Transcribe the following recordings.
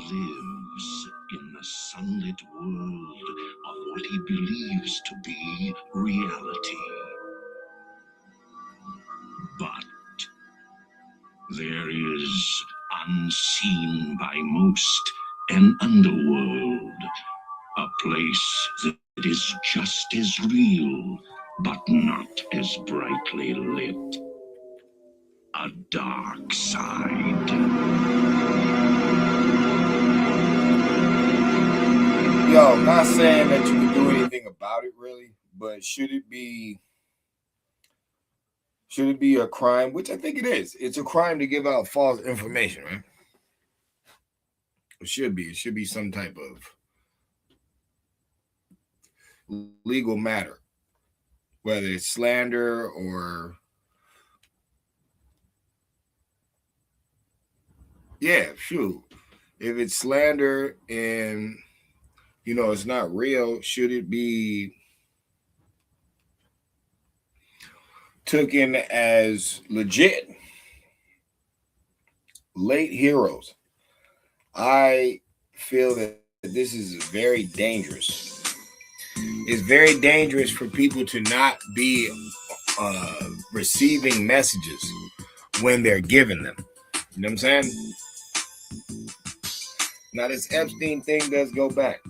lives in the sunlit world of what he believes to be reality. But there is, unseen by most, an underworld, a place that is just as real, but not as brightly lit. A dark side. Yo, I'm not saying that you can do anything about it really, but should it be a crime? Which I think it is. It's a crime to give out false information, right? It should be. It should be some type of legal matter, whether it's slander or shoot. If it's slander and it's not real, should it be taken as legit? Late heroes. I feel that this is very dangerous. It's very dangerous for people to not be receiving messages when they're given them. You know what I'm saying? Now, this Epstein thing does go back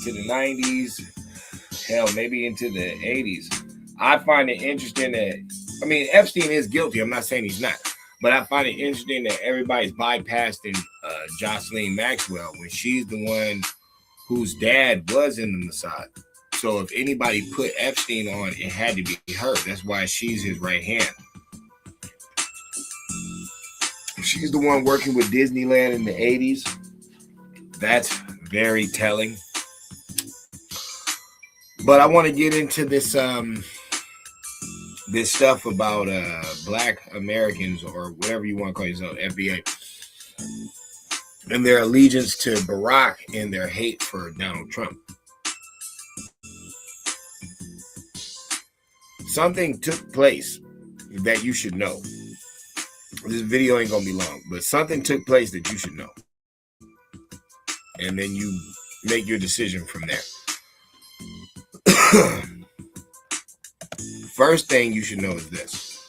to the 90s, hell, maybe into the 80s. I find it interesting that, Epstein is guilty. I'm not saying he's not. But I find it interesting that everybody's bypassing Jocelyn Maxwell when she's the one whose dad was in the Mossad. So if anybody put Epstein on, it had to be her. That's why she's his right hand. She's the one working with Disneyland in the 80s. That's very telling. But I want to get into this stuff about Black Americans, or whatever you want to call yourself, FBA, and their allegiance to Barack and their hate for Donald Trump. Something took place that you should know. This video ain't gonna be long, but something took place that you should know. And then you make your decision from there. First thing you should know is this.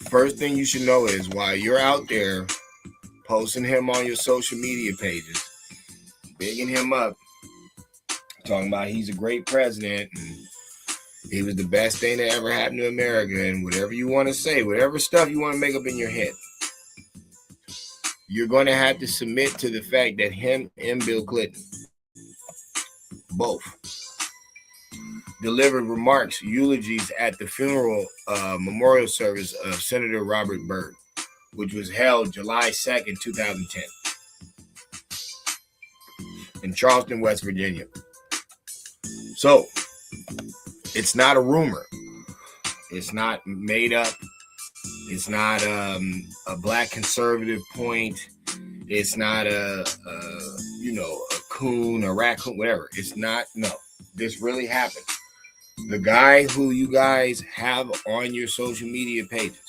First thing you should know is, while you're out there posting him on your social media pages, bigging him up, talking about he's a great president and he was the best thing that ever happened to America, and whatever you want to say, whatever stuff you want to make up in your head, you're going to have to submit to the fact that him and Bill Clinton both delivered remarks, eulogies at the funeral memorial service of Senator Robert Byrd, which was held July 2nd, 2010 in Charleston, West Virginia. So, it's not a rumor. It's not made up. It's not a black conservative point. It's not a coon, a raccoon, whatever. It's not. No, this really happened. The guy who you guys have on your social media pages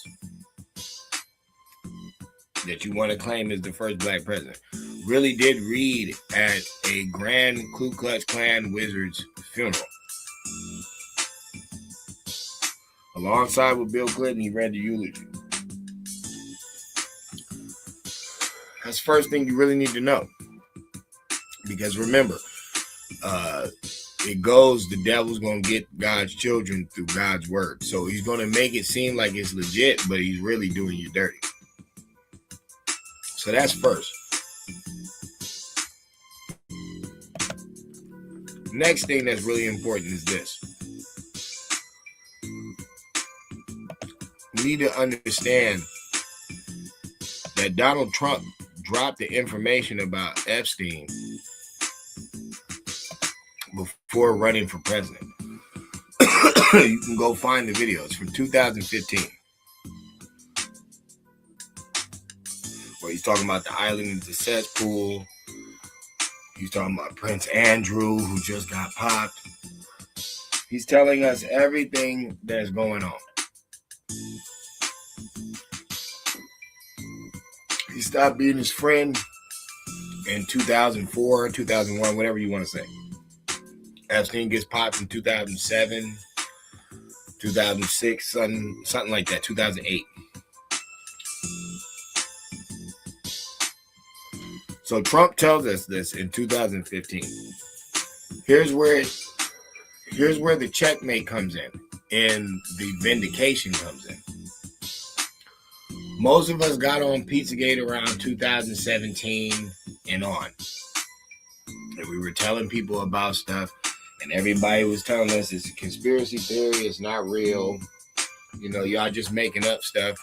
that you want to claim is the first black president really did read at a Grand Ku Klux Klan Wizards funeral. Alongside with Bill Clinton, he read the eulogy. That's the first thing you really need to know. Because remember, it goes, the devil's going to get God's children through God's word. So he's going to make it seem like it's legit, but he's really doing you dirty. So that's first. Next thing that's really important is this. We need to understand that Donald Trump dropped the information about Epstein before running for president. You can go find the video. It's from 2015. Where he's talking about the island in the cesspool. He's talking about Prince Andrew, who just got popped. He's telling us everything that's going on. He stopped being his friend in 2004, 2001, whatever you want to say. Epstein gets popped in 2007, 2006, something like that, 2008. So Trump tells us this in 2015. Here's where the checkmate comes in and the vindication comes in. Most of us got on Pizzagate around 2017 and on. And we were telling people about stuff, and everybody was telling us it's a conspiracy theory, it's not real. You know, y'all just making up stuff.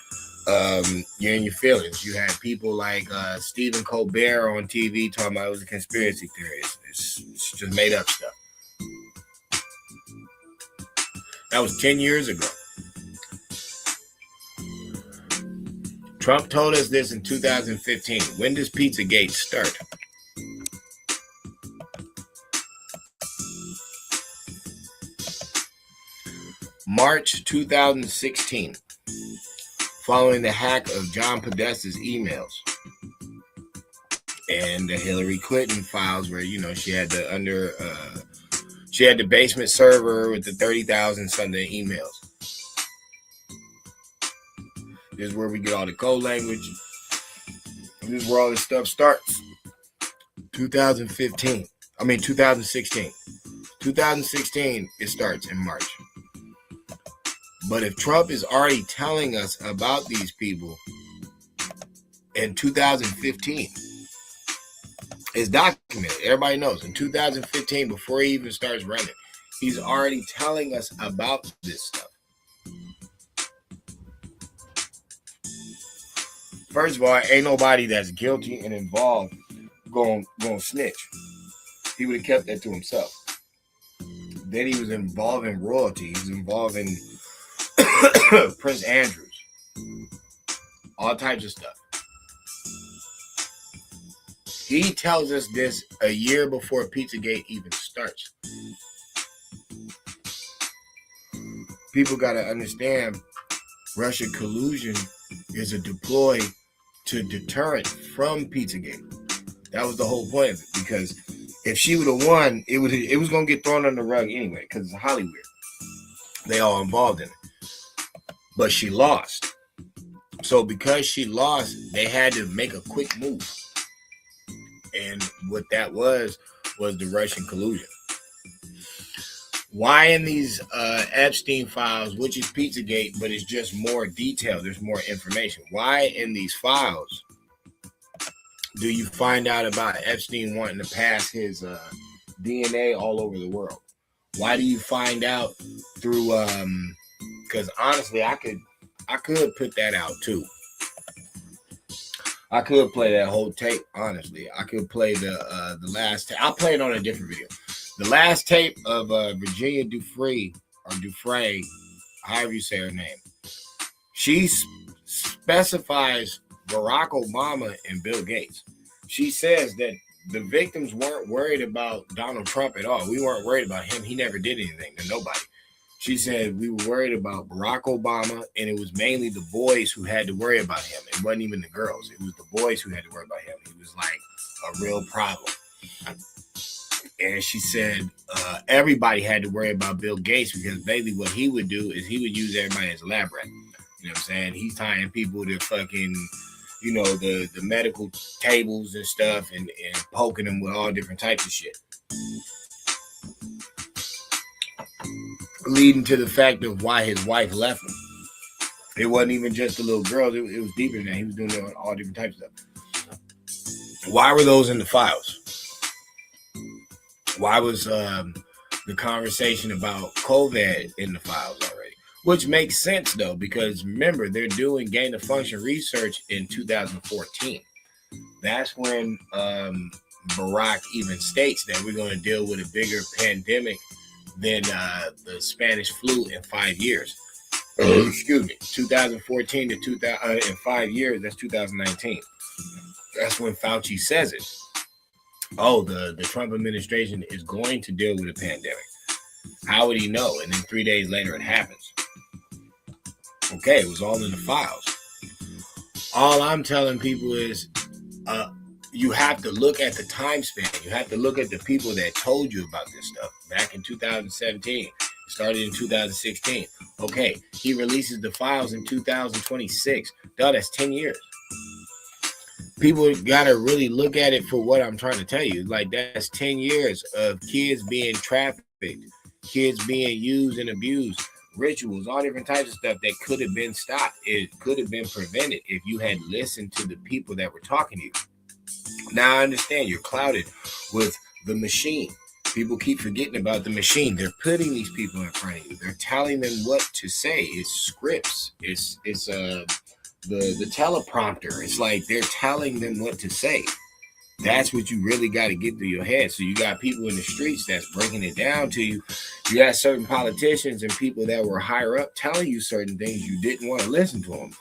You're in your feelings. You had people like Stephen Colbert on TV talking about it was a conspiracy theory. It's just made up stuff. That was 10 years ago. Trump told us this in 2015. When does Pizzagate start? March 2016, following the hack of John Podesta's emails and the Hillary Clinton files, where she had the basement server with the 30,000 something emails. This is where we get all the code language. This is where all this stuff starts. 2016. 2016, it starts in March. But if Trump is already telling us about these people in 2015, it's documented. Everybody knows. In 2015, before he even starts running, he's already telling us about this stuff. First of all, ain't nobody that's guilty and involved going snitch. He would have kept that to himself. Then he was involved in royalty. He was involved in Prince Andrews. All types of stuff. He tells us this a year before Pizzagate even starts. People got to understand Russia collusion is a deploy to deterrent from Pizzagate. That was the whole point of it, because if she would have won, it was going to get thrown on the rug anyway, because it's Hollywood. They all involved in it. But she lost. So because she lost, they had to make a quick move. And what that was the Russian collusion. Why in these Epstein files, which is Pizzagate, but it's just more detail, there's more information. Why in these files do you find out about Epstein wanting to pass his DNA all over the world? Why do you find out through, because honestly, I could put that out too. I could play that whole tape, honestly. I could play the last tape. I'll play it on a different video. The last tape of Virginia Giuffre, however you say her name. She specifies Barack Obama and Bill Gates. She says that the victims weren't worried about Donald Trump at all. We weren't worried about him. He never did anything to nobody. She said we were worried about Barack Obama, and it was mainly the boys who had to worry about him. It wasn't even the girls. It was the boys who had to worry about him. He was like a real problem. And she said everybody had to worry about Bill Gates, because basically what he would do is he would use everybody as a lab rat. You know what I'm saying? He's tying people to fucking, the medical tables and stuff and poking them with all different types of shit. Leading to the fact of why his wife left him. It wasn't even just the little girls. It was deeper than that. He was doing all different types of stuff. Why were those in the files? Why was the conversation about COVID in the files already? Which makes sense, though, because remember, they're doing gain-of-function research in 2014. That's when Barack even states that we're going to deal with a bigger pandemic than the Spanish flu in 5 years. Excuse me, 2014 to 2000 in 5 years. That's 2019. That's when Fauci says it. Oh, the Trump administration is going to deal with a pandemic. How would he know? And then 3 days later it happens. Okay, it was all in the files. All I'm telling people is you have to look at the time span. You have to look at the people that told you about this stuff back in 2017. It started in 2016. Okay, he releases the files in 2026. Duh, that's 10 years. People got to really look at it for what I'm trying to tell you. Like, that's 10 years of kids being trafficked, kids being used and abused, rituals, all different types of stuff that could have been stopped. It could have been prevented if you had listened to the people that were talking to you. Now I understand you're clouded with the machine. People keep forgetting about the machine. They're putting these people in front of you. They're telling them what to say. It's scripts. It's the teleprompter. It's like they're telling them what to say. That's what you really got to get through your head. So you got people in the streets that's breaking it down to you. You got certain politicians and people that were higher up telling you certain things. You didn't want to listen to them.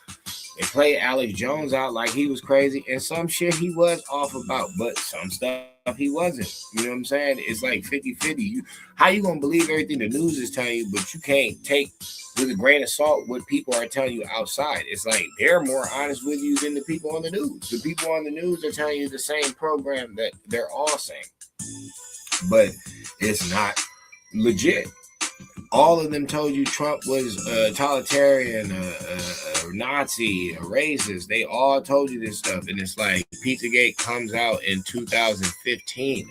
They played Alex Jones out like he was crazy, and some shit he was off about, but some stuff he wasn't. You know what I'm saying? It's like 50-50. How you going to believe everything the news is telling you, but you can't take with a grain of salt what people are telling you outside? It's like they're more honest with you than the people on the news. The people on the news are telling you the same program that they're all saying, but it's not legit. All of them told you Trump was a totalitarian, a Nazi, a racist. They all told you this stuff. And it's like Pizzagate comes out in 16.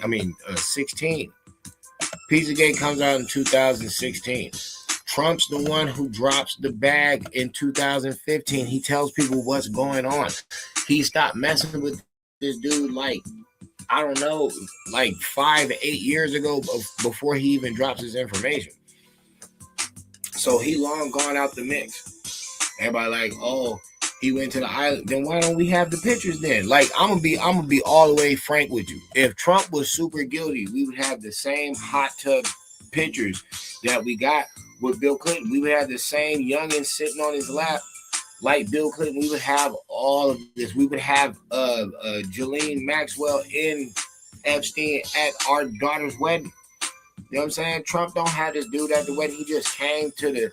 Pizzagate comes out in 2016. Trump's the one who drops the bag in 2015. He tells people what's going on. He stopped messing with this dude like, I don't know, like 5 to 8 years ago before he even drops his information. So he long gone out the mix. Everybody like, oh, he went to the island. Then why don't we have the pictures then? Like, I'm gonna be all the way frank with you. If Trump was super guilty, we would have the same hot tub pictures that we got with Bill Clinton. We would have the same youngin sitting on his lap like Bill Clinton. We would have all of this. We would have Ghislaine Maxwell in Epstein at our daughter's wedding. You know what I'm saying? Trump don't have this dude at the wedding. He just came to the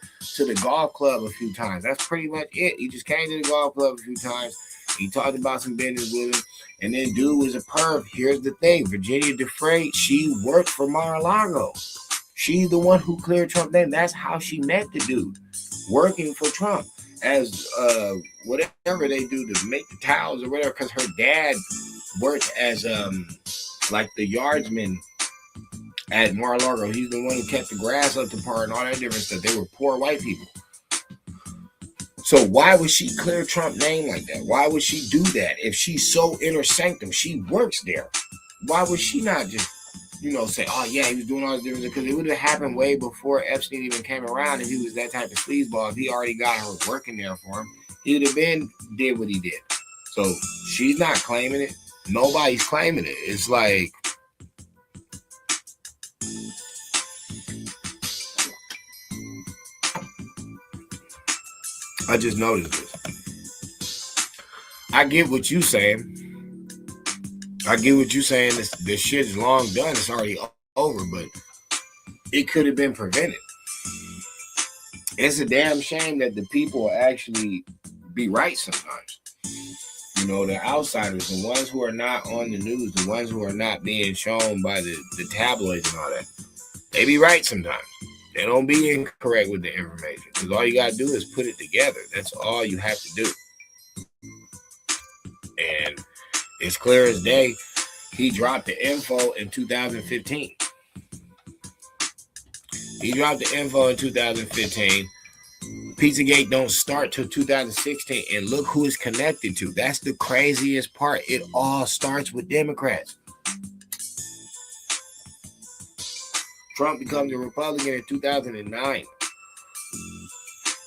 golf club a few times. That's pretty much it. He just came to the golf club a few times. He talked about some business with him. And then dude was a perv. Here's the thing. Virginia Defray, she worked for Mar-a-Lago. She's the one who cleared Trump's name. That's how she met the dude, working for Trump as whatever they do to make the towels or whatever, because her dad worked as like the yardsman at Mar-a-Lago. He's the one who kept the grass up to par and all that different stuff. They were poor white people. So why would she clear Trump's name like that? Why would she do that? If she's so inner sanctum, she works there. Why would she not just, say, oh yeah, he was doing all this different stuff? Because it would have happened way before Epstein even came around. If he was that type of sleazeball, if he already got her working there for him, he would have did what he did. So she's not claiming it. Nobody's claiming it. It's like, I just noticed this. I get what you saying. This shit is long done. It's already over, but it could have been prevented. It's a damn shame that the people actually be right sometimes. The outsiders, the ones who are not on the news, the ones who are not being shown by the tabloids and all that, they be right sometimes. They don't be incorrect with the information, because all you got to do is put it together. That's all you have to do. And it's clear as day, he dropped the info in 2015. Pizzagate don't start till 2016, and look who it's connected to. That's the craziest part. It all starts with Democrats. Trump becomes a Republican in 2009.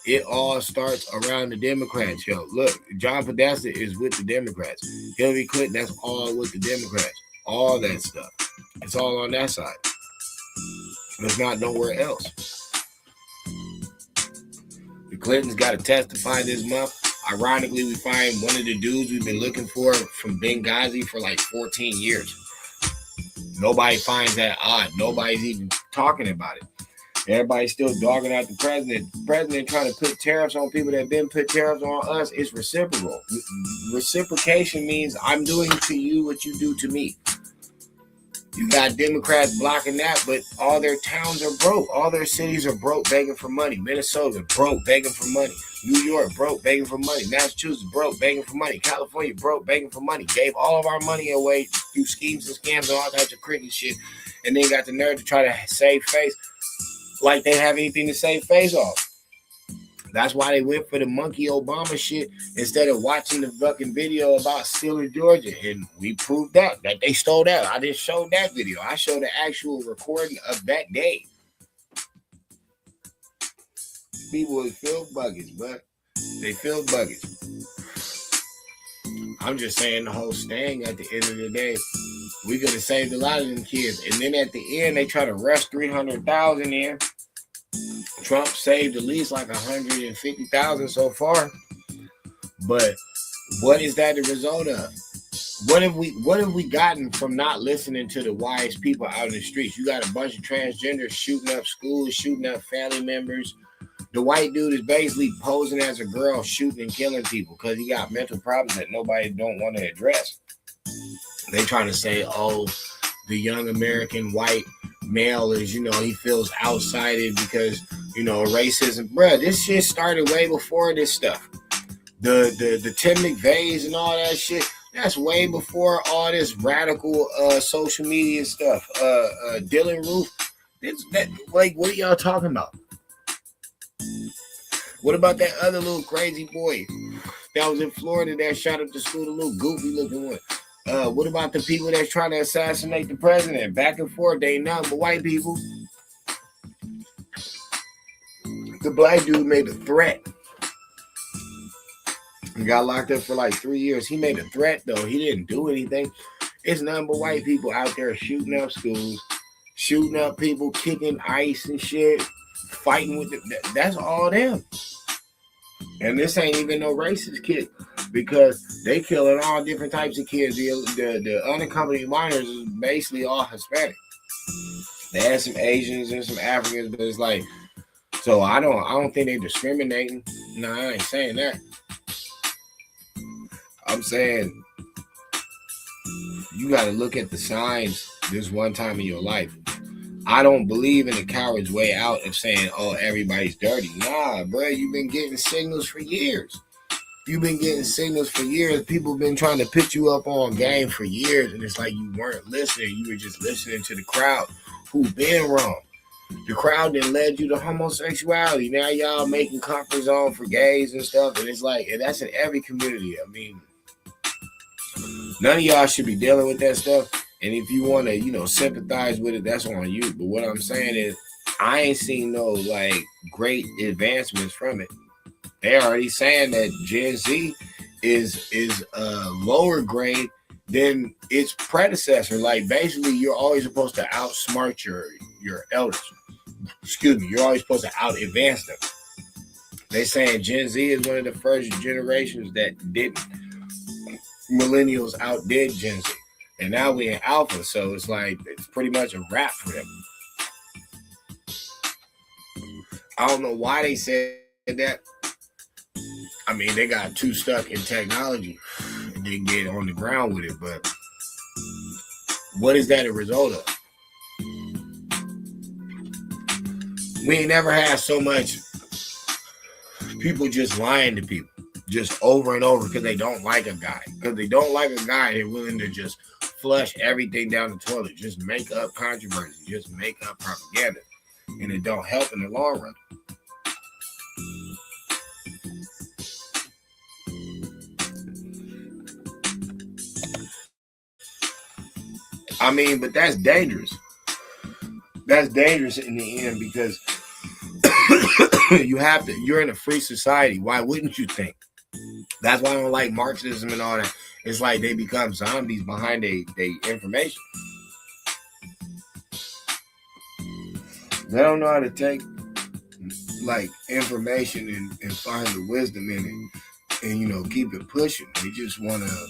It all starts around the Democrats, yo. Look, John Podesta is with the Democrats. Hillary Clinton, that's all with the Democrats. All that stuff. It's all on that side. It's not nowhere else. The Clintons got to testify this month. Ironically, we find one of the dudes we've been looking for from Benghazi for like 14 years. Nobody finds that odd. Nobody's even talking about it. Everybody's still dogging out the president. The president trying to put tariffs on people that have been put tariffs on us. It's reciprocal. Reciprocation means I'm doing to you what you do to me. You got Democrats blocking that, but all their towns are broke. All their cities are broke, begging for money. Minnesota, broke, begging for money. New York, broke, begging for money. Massachusetts, broke, begging for money. California, broke, begging for money. Gave all of our money away through schemes and scams and all types of cricket shit. And then got the nerve to try to save face like they have anything to save face off. That's why they went for the monkey Obama shit instead of watching the fucking video about stealing Georgia. And we proved that they stole that. I didn't show that video. I showed the actual recording of that day. People would fill buckets, but they fill buckets. I'm just saying the whole thing at the end of the day, we could have saved a lot of them kids. And then at the end, they try to rush 300,000 in. Trump saved at least like 150,000 so far. But what is that the result of? What have we gotten from not listening to the wise people out in the streets? You got a bunch of transgenders shooting up schools, shooting up family members. The white dude is basically posing as a girl, shooting and killing people because he got mental problems that nobody don't want to address. They trying to say, oh, the young American white male is, he feels outsided because, racism. Bruh, this shit started way before this stuff. The Tim McVeighs and all that shit, that's way before all this radical social media stuff. Dylan Roof, what are y'all talking about? What about that other little crazy boy that was in Florida that shot up the school, the little goofy looking one? What about the people that's trying to assassinate the president? Back and forth, they ain't nothing but white people. The black dude made a threat and got locked up for like 3 years. He made a threat, though. He didn't do anything. It's nothing but white people out there shooting up schools, shooting up people, kicking ice and shit, fighting with that's all them. And this ain't even no racist kid because they killing all different types of kids. The unaccompanied minors is basically all Hispanic. They had some Asians and some Africans, but it's like, so I don't think they're discriminating. No, I ain't saying that. I'm saying you got to look at the signs this one time in your life. I don't believe in the coward's way out of saying, oh, everybody's dirty. Nah, bro, you've been getting signals for years. You've been getting signals for years. People have been trying to put you up on game for years, and it's like you weren't listening. You were just listening to the crowd who've been wrong. The crowd that led you to homosexuality. Now y'all making comfort zone for gays and stuff, and it's like, and that's in every community. I mean, none of y'all should be dealing with that stuff. And if you want to, sympathize with it, that's on you. But what I'm saying is, I ain't seen no, great advancements from it. They're already saying that Gen Z is lower grade than its predecessor. Like, basically, you're always supposed to outsmart your elders. Excuse me. You're always supposed to out-advance them. They're saying Gen Z is one of the first generations that didn't. Millennials outdid Gen Z. And now we're in alpha, so it's like it's pretty much a wrap for them. I don't know why they said that. I mean, they got too stuck in technology and didn't get on the ground with it. But what is that a result of? We ain't never had so much people just lying to people, just over and over because they don't like a guy. Because they don't like a guy, they're willing to just flush everything down the toilet, just make up controversy, just make up propaganda, and it don't help in the long run. I mean, but that's dangerous. That's dangerous in the end because you're in a free society. Why wouldn't you think? That's why I don't like Marxism and all that. It's like they become zombies behind their information. They don't know how to take information and find the wisdom in it and keep it pushing. They just want to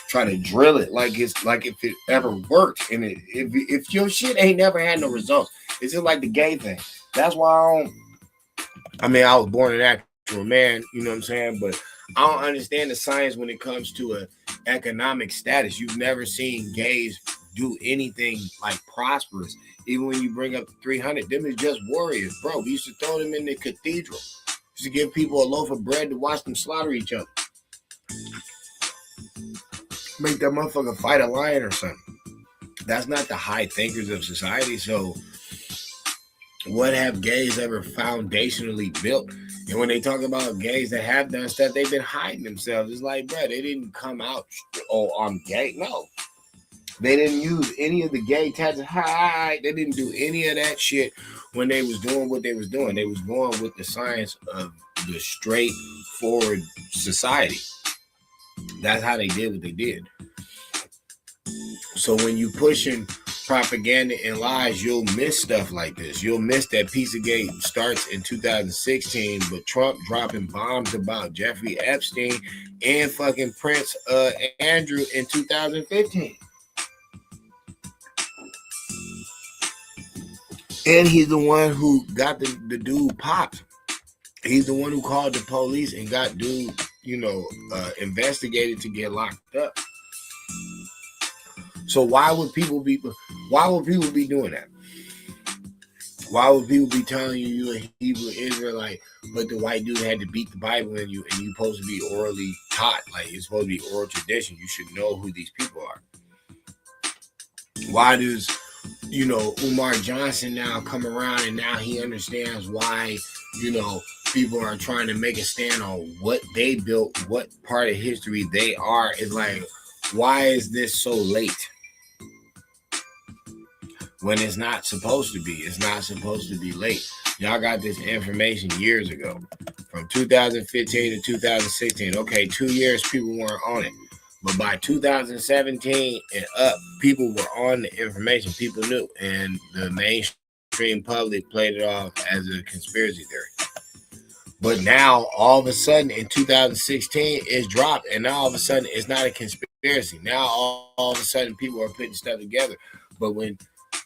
try to drill it like if it ever worked. And if your shit ain't never had no results, it's just like the gay thing. That's why I was born an actual man, you know what I'm saying? But I don't understand the science when it comes to a economic status. You've never seen gays do anything like prosperous. Even when you bring up the 300, them is just warriors, bro. We used to throw them in the cathedral. Used to give people a loaf of bread to watch them slaughter each other. Make that motherfucker fight a lion or something. That's not the high thinkers of society. So what have gays ever foundationally built? And when they talk about gays that have done stuff, they've been hiding themselves. It's like, bro, they didn't come out, oh, I'm gay. No. They didn't use any of the gay tattoos. Hi. They didn't do any of that shit when they was doing what they was doing. They was going with the science of the straightforward society. That's how they did what they did. So when you pushing propaganda and lies, you'll miss stuff like this. You'll miss that Pizzagate starts in 2016, but Trump dropping bombs about Jeffrey Epstein and fucking Prince Andrew in 2015. And he's the one who got the dude popped. He's the one who called the police and got dude, investigated to get locked up. So why would people be doing that? Why would people be telling you're a Hebrew Israelite, but the white dude had to beat the Bible in you, and you're supposed to be orally taught, like it's supposed to be oral tradition? You should know who these people are. Why does Umar Johnson now come around and now he understands why people are trying to make a stand on what they built, what part of history they are? It's like, why is this so late? When it's not supposed to be. It's not supposed to be late. Y'all got this information years ago. From 2015 to 2016. Okay, 2 years people weren't on it. But by 2017 and up, people were on the information. People knew. And the mainstream public played it off as a conspiracy theory. But now, all of a sudden, in 2016, it's dropped. And now, all of a sudden, it's not a conspiracy. Now, all of a sudden, people are putting stuff together. But when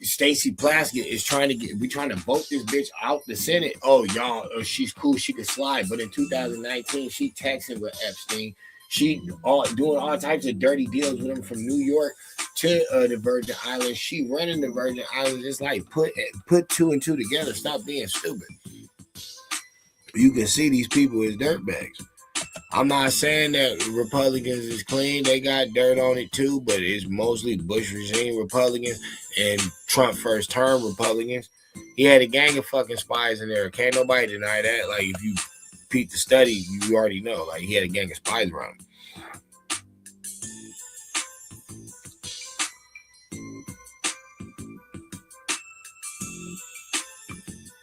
Stacey Plaskett is trying to vote this bitch out the Senate. Oh, y'all, she's cool. She could slide. But in 2019, she texting with Epstein. She doing all types of dirty deals with him from New York to the Virgin Islands. She running the Virgin Islands. It's like put 2 and 2 together. Stop being stupid. You can see these people as dirtbags. I'm not saying that Republicans is clean. They got dirt on it too, but it's mostly Bush regime Republicans and Trump first term Republicans. He had a gang of fucking spies in there. Can't nobody deny that. Like, if you peep the study, you already know. Like, he had a gang of spies around him.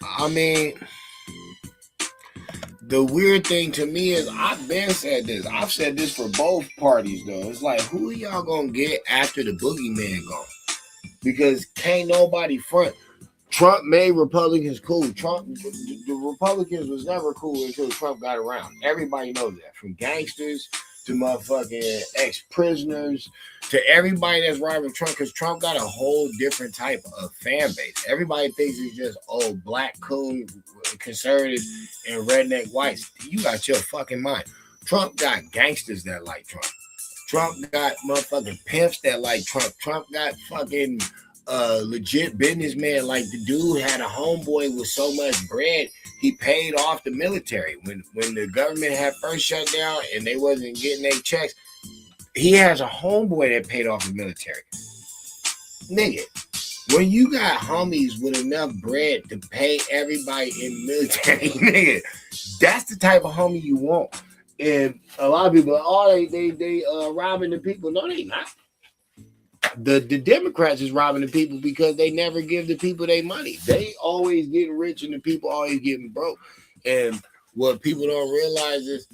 I mean, the weird thing to me is I've been said this. I've said this for both parties, though. It's like, who are y'all going to get after the boogeyman gone? Because can't nobody front. Trump made Republicans cool. The Republicans was never cool until Trump got around. Everybody knows that. From gangsters to motherfucking ex-prisoners to everybody that's riding with Trump, because Trump got a whole different type of fan base. Everybody thinks he's just, black, cool, conservatives, and redneck whites. You got your fucking mind. Trump got gangsters that like Trump. Trump got motherfucking pimps that like Trump. Trump got fucking legit businessman. Like, the dude had a homeboy with so much bread, he paid off the military. When the government had first shut down and they wasn't getting their checks, he has a homeboy that paid off the military. Nigga, when you got homies with enough bread to pay everybody in the military, nigga, that's the type of homie you want. And a lot of people, they robbing the people. No, they not. The Democrats is robbing the people because they never give the people their money. They always getting rich and the people always getting broke. And what people don't realize is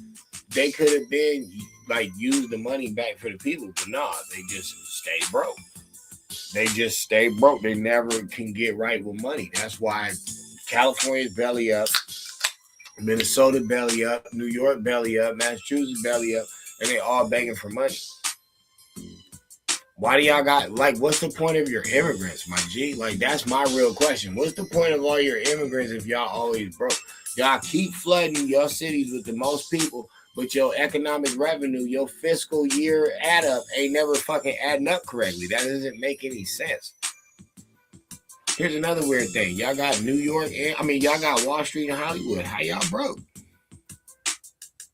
they could have been like used the money back for the people, but nah, they just stay broke. They never can get right with money. That's why California's belly up, Minnesota belly up, New York belly up, Massachusetts belly up, and they all begging for money. Why do y'all got, like, what's the point of your immigrants, my G? Like, that's my real question. What's the point of all your immigrants if y'all always broke? Y'all keep flooding your cities with the most people, but your economic revenue, your fiscal year add up ain't never fucking adding up correctly. That doesn't make any sense. Here's another weird thing. Y'all got New York, y'all got Wall Street and Hollywood. How y'all broke?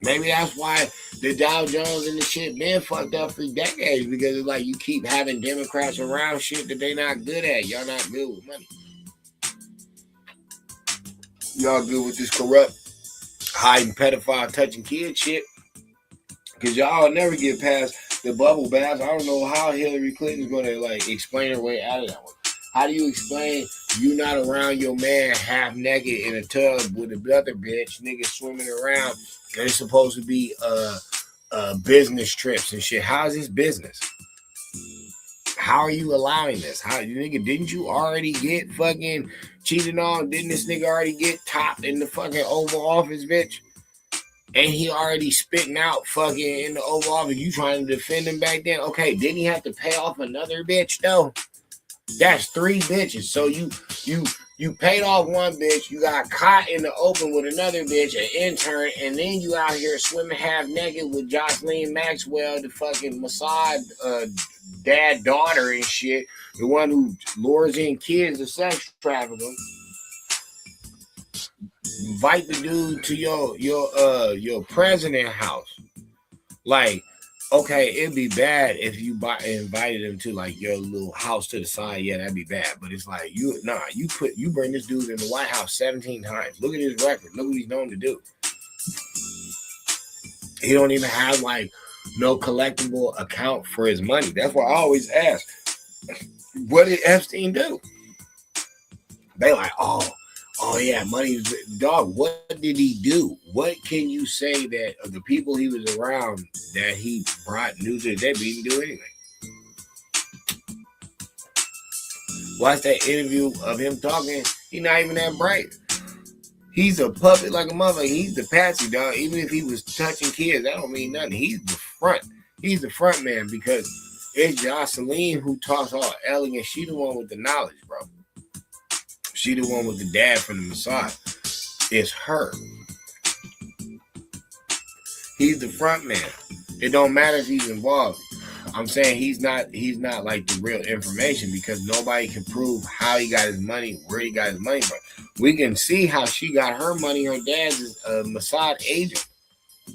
Maybe that's why the Dow Jones and the shit been fucked up for decades, because it's like you keep having Democrats around shit that they not good at. Y'all not good with money. Y'all good with this corrupt, hiding pedophile, touching kid shit, because y'all never get past the bubble bath. I don't know how Hillary Clinton's going to like explain her way out of that one. How do you explain you not around your man half naked in a tub with another bitch, nigga swimming around, and it's supposed to be business trips and shit? How is this business? How are you allowing this? How, nigga, didn't you already get fucking cheated on? Didn't this nigga already get topped in the fucking Oval Office, bitch? And he already spitting out fucking in the Oval Office. You trying to defend him back then? Okay, didn't he have to pay off another bitch though? That's 3 bitches. So you paid off one bitch, you got caught in the open with another bitch, an intern, and then you out here swimming half naked with Jocelyn Maxwell, the fucking Mossad dad daughter and shit, the one who lures in kids to sex trafficking. Invite the dude to your president house. Like, okay, it'd be bad if you invited him to like your little house to the side. Yeah, that'd be bad. But it's like you bring this dude in the White House 17 times. Look at his record. Look what he's known to do. He don't even have like no collectible account for his money. That's why I always ask, what did Epstein do? They like, oh yeah, money. Dog, what did he do? What can you say that of the people he was around that he brought news to the table? He didn't do anything. Watch that interview of him talking. He's not even that bright. He's a puppet like a mother. He's the patsy, dog. Even if he was touching kids, that don't mean nothing. He's the front. He's the front man, because it's Jocelyn who talks all elegant. She the one with the knowledge, bro. She the one with the dad from the Mossad. It's her. He's the front man. It don't matter if he's involved. I'm saying he's not like the real information, because nobody can prove how he got his money, where he got his money from. We can see how she got her money. Her dad's is a Mossad agent.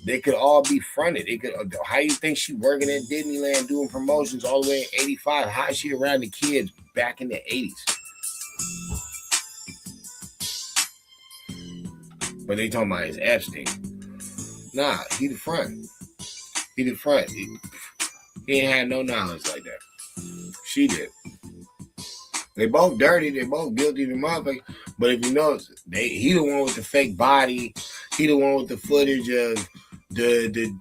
They could all be fronted. It could. How you think she working at Disneyland doing promotions all the way in 85? How is she around the kids back in the 80s? But they talking about his Epstein. Nah, he the front. He the front. He ain't had no knowledge like that. She did. They both dirty. They both guilty of the motherfucker. But if you notice, he the one with the fake body. He the one with the footage of the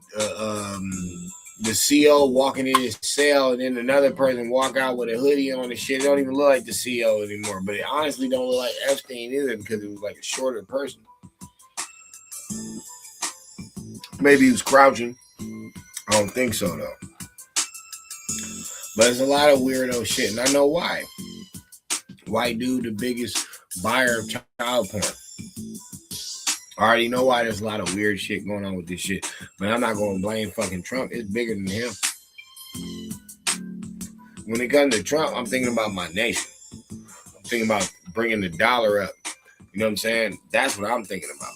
CO walking in his cell, and then another person walk out with a hoodie on and shit. It don't even look like the CO anymore. But it honestly don't look like Epstein either, because it was like a shorter person. Maybe he was crouching. I don't think so, though. But it's a lot of weirdo shit, and I know why. White dude, the biggest buyer of child porn. I already know why there's a lot of weird shit going on with this shit. But I'm not going to blame fucking Trump. It's bigger than him. When it comes to Trump, I'm thinking about my nation. I'm thinking about bringing the dollar up. You know what I'm saying? That's what I'm thinking about.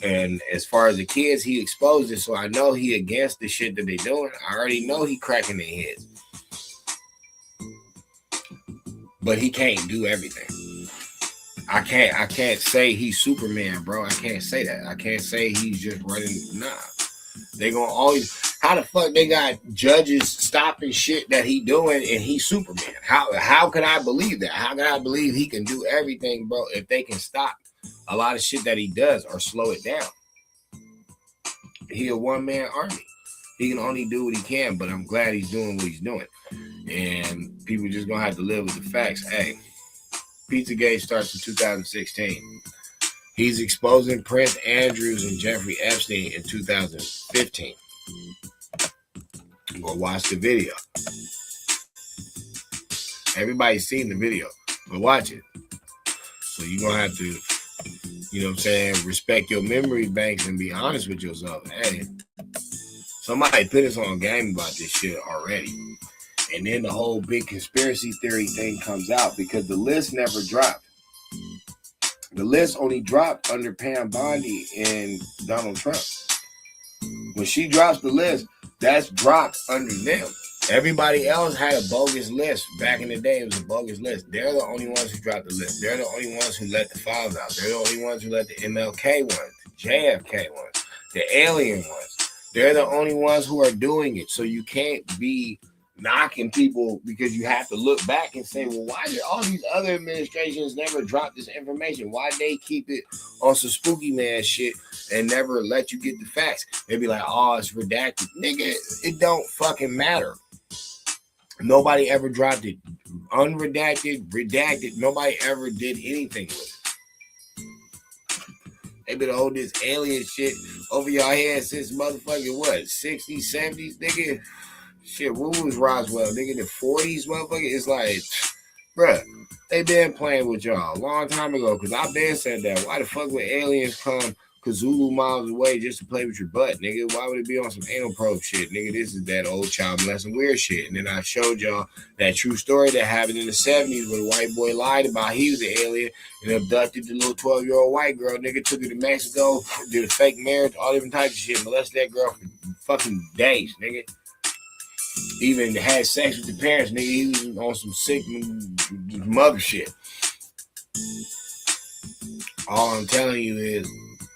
And as far as the kids, he exposed it, so I know he against the shit that they doing. I already know he cracking their heads. But he can't do everything. I can't say he's Superman, bro. I can't say that. I can't say he's just running. Nah. They gonna always, how the fuck they got judges stopping shit that he doing and he's Superman? How can I believe that? How can I believe he can do everything, bro, if they can stop a lot of shit that he does or slow it down? He a one-man army. He can only do what he can, but I'm glad he's doing what he's doing. And people just gonna have to live with the facts. Hey, Pizzagate starts in 2016. He's exposing Prince Andrews and Jeffrey Epstein in 2015. Go watch the video. Everybody's seen the video, but watch it. So you're going to have to, you know what I'm saying, respect your memory banks and be honest with yourself. Hey, somebody put us on game about this shit already. And then the whole big conspiracy theory thing comes out because the list never dropped. The list only dropped under Pam Bondi and Donald Trump. When she drops the list, that's dropped under them. Everybody else had a bogus list. Back in the day, it was a bogus list. They're the only ones who dropped the list. They're the only ones who let the files out. They're the only ones who let the MLK ones, the JFK ones, the alien ones. They're the only ones who are doing it. So you can't be knocking people because you have to look back and say, well, why did all these other administrations never drop this information? Why they keep it on some spooky man shit and never let you get the facts? They'd be like, oh, it's redacted. Nigga, it don't fucking matter. Nobody ever dropped it. Unredacted, redacted. Nobody ever did anything with it. They've been holding this alien shit over your head since motherfucking what? 60s, 70s, nigga? Shit, what was Roswell? Nigga, the 40s, motherfucker? It's like, bruh, they been playing with y'all a long time ago because I been said that. Why the fuck would aliens come Kazulu miles away just to play with your butt, nigga? Why would it be on some anal probe shit, nigga? This is that old child molesting weird shit. And then I showed y'all that true story that happened in the 70s when a white boy lied about he was an alien and abducted the little 12-year-old white girl. Nigga took her to Mexico, did a fake marriage, all different types of shit, molested that girl for fucking days, nigga. Even had sex with the parents, nigga. He was on some sick mother shit. All I'm telling you is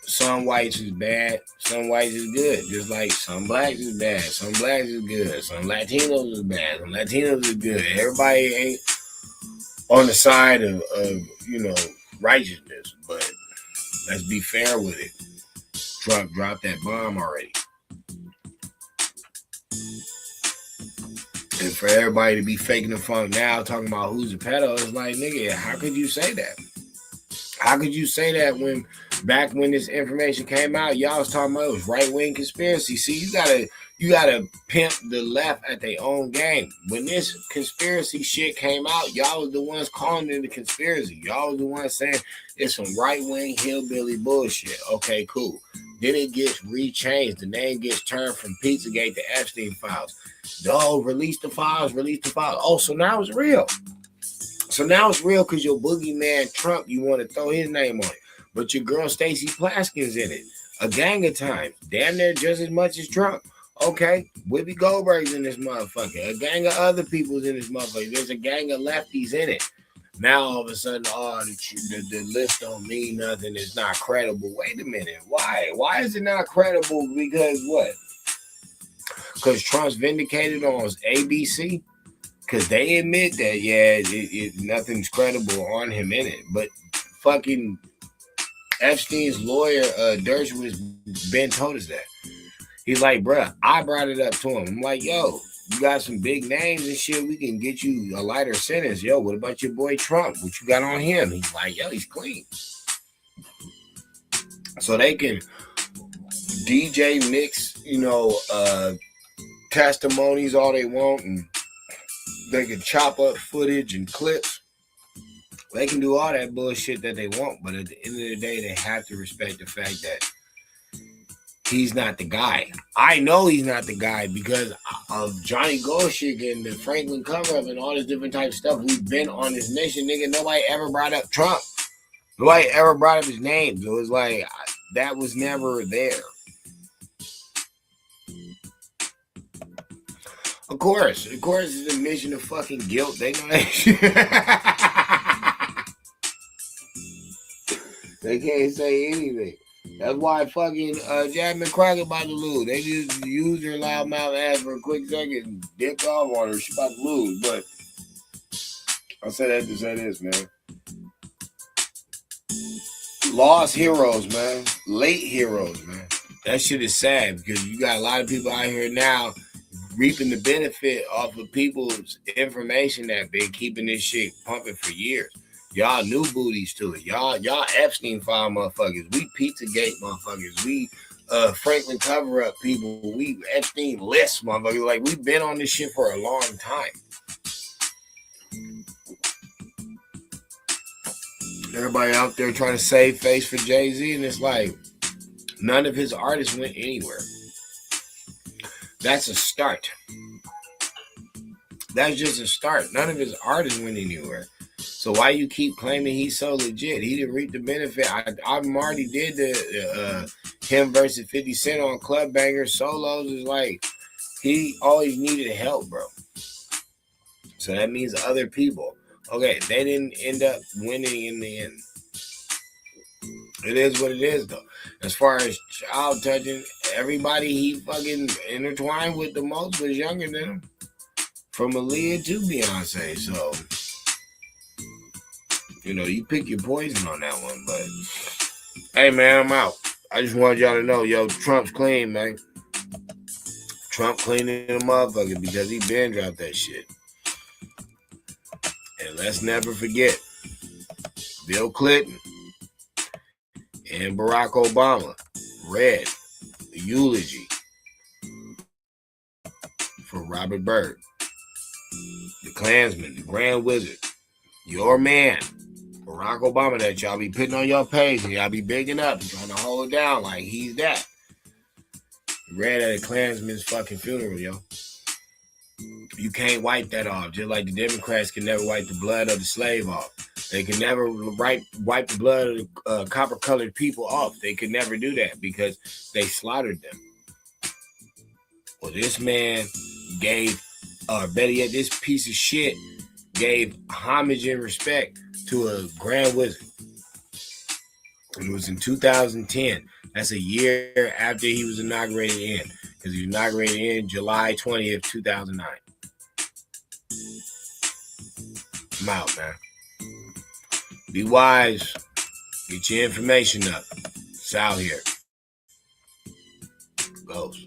some whites is bad, some whites is good. Just like some blacks is bad, some blacks is good, some Latinos is bad, some Latinos is good. Everybody ain't on the side of you know, righteousness, but let's be fair with it. Trump dropped that bomb already. And for everybody to be faking the funk now, talking about who's a pedo, it's like, nigga, how could you say that? How could you say that when back when this information came out, y'all was talking about it was right-wing conspiracy? See, you gotta pimp the left at their own game. When this conspiracy shit came out, y'all was the ones calling it a conspiracy. Y'all was the ones saying it's some right-wing hillbilly bullshit. Okay, cool. Then it gets rechanged. The name gets turned from Pizzagate to Epstein Files. Oh, release the files, release the files. Oh, so now it's real. So now it's real because your boogeyman Trump, you want to throw his name on it. But your girl Stacey Plaskin's in it. A gang of times. Damn near just as much as Trump. Okay, Whoopi Goldberg's in this motherfucker. A gang of other people's in this motherfucker. There's a gang of lefties in it. Now all of a sudden, the list don't mean nothing. It's not credible. Wait a minute. Why? Why is it not credible? Because what? Because Trump's vindicated on ABC? Because they admit that, yeah, nothing's credible on him in it. But fucking Epstein's lawyer, Dershowitz, Ben told us that. He's like, bruh, I brought it up to him. I'm like, yo, you got some big names and shit. We can get you a lighter sentence. Yo, what about your boy Trump? What you got on him? He's like, yo, he's clean. So they can DJ mix, you know, testimonies all they want, and they can chop up footage and clips. They can do all that bullshit that they want, but at the end of the day, they have to respect the fact that he's not the guy. I know he's not the guy because of Johnny Goldschmidt and the Franklin cover-up and all this different type of stuff. We've been on this mission, nigga. Nobody ever brought up Trump. Nobody ever brought up his name. So it was like, that was never there. Of course, it's a mission of fucking guilt. They know that shit. They can't say anything. That's why fucking Jasmine Crockett about to lose. They just used her loudmouth ass for a quick second and dipped off on her. She about to lose. But I said that to say this, man. Lost heroes, man. Late heroes, man. That shit is sad because you got a lot of people out here now reaping the benefit off of people's information that been keeping this shit pumping for years. Y'all new booties to it. Y'all Epstein file motherfuckers. We Pizzagate motherfuckers. We Franklin cover up people. We Epstein list motherfuckers. Like, we've been on this shit for a long time. Everybody out there trying to save face for Jay-Z, and it's like none of his artists went anywhere. That's a start. That's just a start. None of his artists went anywhere. So why you keep claiming he's so legit? He didn't reap the benefit. I already did the him versus 50 Cent on Club Banger solos. Is like he always needed help, bro. So that means other people. Okay, they didn't end up winning in the end. It is what it is, though. As far as child touching, everybody he fucking intertwined with the most was younger than him. From Aaliyah to Beyonce. So, you know, you pick your poison on that one. But, hey, man, I'm out. I just wanted y'all to know, yo, Trump's clean, man. Trump cleaning the motherfucker because he been dropped that shit. And let's never forget, Bill Clinton and Barack Obama read the eulogy for Robert Byrd, the Klansman, the Grand Wizard, your man, Barack Obama, that y'all be putting on your page and y'all be bigging up and trying to hold down like he's that. Read at a Klansman's fucking funeral, yo. You can't wipe that off, just like the Democrats can never wipe the blood of the slave off. They can never wipe the blood of the copper-colored people off. They could never do that because they slaughtered them. Well, this man gave, better yet, this piece of shit gave homage and respect to a Grand Wizard. It was in 2010. That's a year after he was inaugurated in, because he was inaugurated in July 20th, 2009. I'm out, man. Be wise. Get your information up. It's out here. Goes.